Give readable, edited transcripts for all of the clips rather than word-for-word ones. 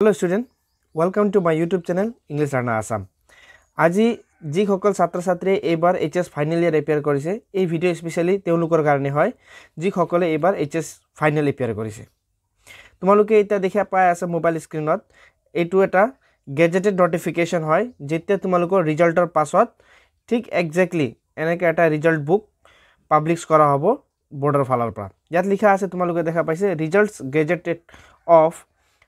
Hello student, welcome to my YouTube channel English Learner Assam. আজি যিসকল ছাত্ৰ ছাত্ৰীয়ে এইবাৰ এইচএছ ফাইনেল ইয়াৰ এপিয়াৰ কৰিছে এই ভিডিও স্পেশালি তেওঁলোকৰ কাৰণে হয় যিসকলে এইবাৰ এইচএছ ফাইনেল এপিয়াৰ কৰিছে তোমালোকে এটা দেখা পাই আছে মোবাইল স্ক্ৰিনত এইটো এটা গেজেটেড নটিফিকেশন হয় যেতিয়া তোমালোকৰ ৰিজাল্টৰ পাছত ঠিক এক্স্যাক্টলি এনেকা এটা ৰিজাল্ট বুক পাবলিশ কৰা হ'ব বৰ্ডৰ ফালৰ পৰা ইয়াত লিখা আছে তোমালোকে দেখা পাইছে results gazetted of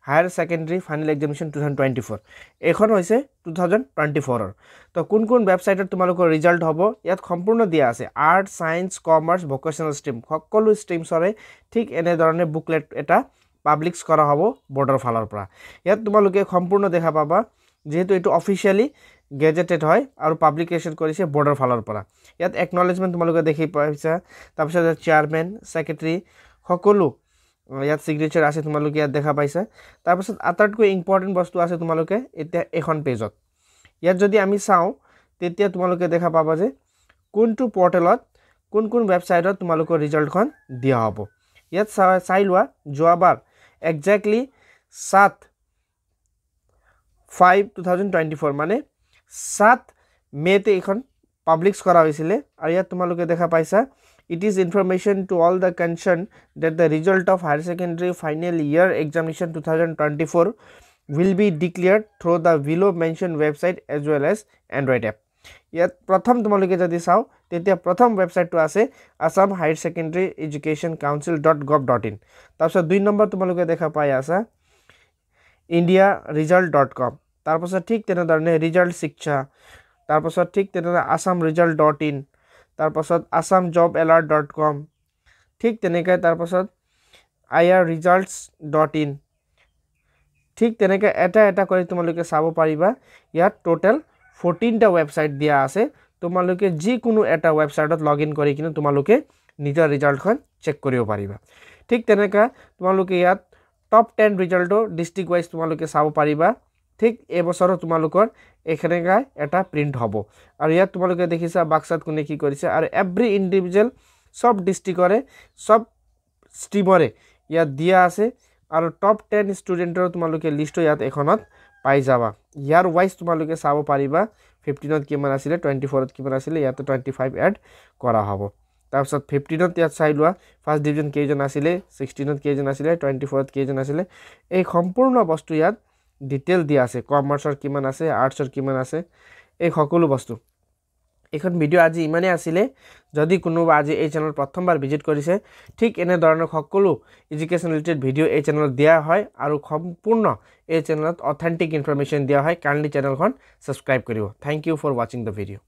Higher Secondary Final Examination 2024 এখন হৈছে 2024 তো কোন ওয়েবসাইটত তোমালোকৰ ৰিজাল্ট হ'ব ইয়াত সম্পূৰ্ণ দিয়া আছে আৰ্ট সায়েন্স কমাৰ্স ভোকেশনাল স্ট্ৰীম সকলো স্ট্ৰীমছৰে ঠিক এনে ধৰণে বুকলেট এটা পাবলিশ কৰা হ'ব বৰ্ডৰ ফালৰ পৰা ইয়াত তোমালোকে সম্পূৰ্ণ দেখা পাবা যেহেতু এটো অফিশিয়ালি গেজেটেড হয় আৰু পাবলিকেশন কৰিছে বৰ্ডৰ ফালৰ পৰা ইয়াত একনলেজমেন্ট তোমালোকে দেখি পাইছা তাৰপিছত চেয়াৰম্যান সেক্ৰেটাৰি সকলো ইয়াত সিগনেচাৰ আছে তোমালোকে ইয়াত দেখা পাইছা তাৰপিছত আটাইতকৈ ইম্পৰ্টেন্ট বস্তু আছে তোমালোকে এটা এখন পেজত ইয়াত যদি আমি চাও তেতিয়া তোমালোকে দেখা পাবা যে কোনটো পোৰ্টেলত কোন ওয়েবসাইটত তোমালোকৰ ৰিজাল্টখন দিয়া হ'ব ইয়াত চাই লোৱা যোৱাবাৰ এক্স্যাক্টলি 7/5/2024 মানে 7 মেতে এখন পাবলিশ কৰা হৈছিল আৰু ইয়াত তোমালোকে দেখা পাইছা It is information to all the concerned that the result of higher secondary final year examination 2024 will be declared through the below mentioned website as well as Android app. Yat pratham tumaloke jodi sao tetia pratham website to ase Assam Higher Secondary Education Council.gov.in. Tarpasot 2 number tumaloke dekha pai asa indiaresult.com. Tarpasot thik tena dharone result shiksha. Tarpasot thik tena assamresult.in. তাৰপাছত assamjobalert.com ঠিক তেনেকৈ তাৰপাছত irresults.in ঠিক তেনেকৈ এটা কৰি তোমালোকে চাব পাৰিবা ইয়াত টোটাল 14 টা ওয়েবসাইট দিয়া আছে তোমালোকে যি কোনো এটা ওয়েবসাইটত লগইন কৰি কিনে তোমালোকে নিজৰ ৰিজাল্টখন চেক কৰিব পাৰিবা ঠিক তেনেকৈ তোমালোকে ইয়াত টপ 10 ৰিজাল্টৰ ডিস্ট্ৰিক্ট ওয়াইজ তোমালোকে চাব পাৰিবা ঠিক এই বছৰ তোমালোকৰ এখনেকা এটা প্ৰিন্ট হ'ব আৰু ইয়াত তোমালোকে দেখিছা বাক্সাত কোনে কি কৰিছে আৰু এভৰি ইন্ডিভিজুৱেল সব ডিস্ট্ৰিক্টৰে সব ষ্ট্ৰীমৰে ইয়াত দিয়া আছে আৰু টপ 10 ষ্টুডেন্টৰ তোমালোকে লিষ্ট ইয়াত এখনত পাই যাবা ইয়াৰ ওয়াইজ তোমালোকে চাব পাৰিবা 15ত কিমান আছিল 24ত কিমান আছিল ইয়াত 25 এড কৰা হ'ব তাৰপিছত 15ত ইয়াত চাই লোৱা ফাৰ্স্ট ডিভিজন কেজন আছিল 16ত কেজন আছিল 24ত কেজন আছিল এই সম্পূৰ্ণ বস্তু ইয়াত ডিটেইল দিয়া আছে কমাৰ্সৰ কিমান আছে আৰ্টছৰ কিমান আছে এই সকলো বস্তু এখন ভিডিও আজি ইমানে আছিল যদি কোনোবা আজি এই চ্যানেল প্ৰথমবাৰ ভিজিট কৰিছে ঠিক এনে ধৰণৰ সকলো এডুকেশন ৰিলেটেড ভিডিও এই চ্যানেলত দিয়া হয় আৰু সম্পূৰ্ণ এই চ্যানেলত অথেন্টিক ইনফৰমেশন দিয়া হয় কাইন্ডলি চ্যানেলখন সাবস্ক্ৰাইব কৰিব thank you for watching the video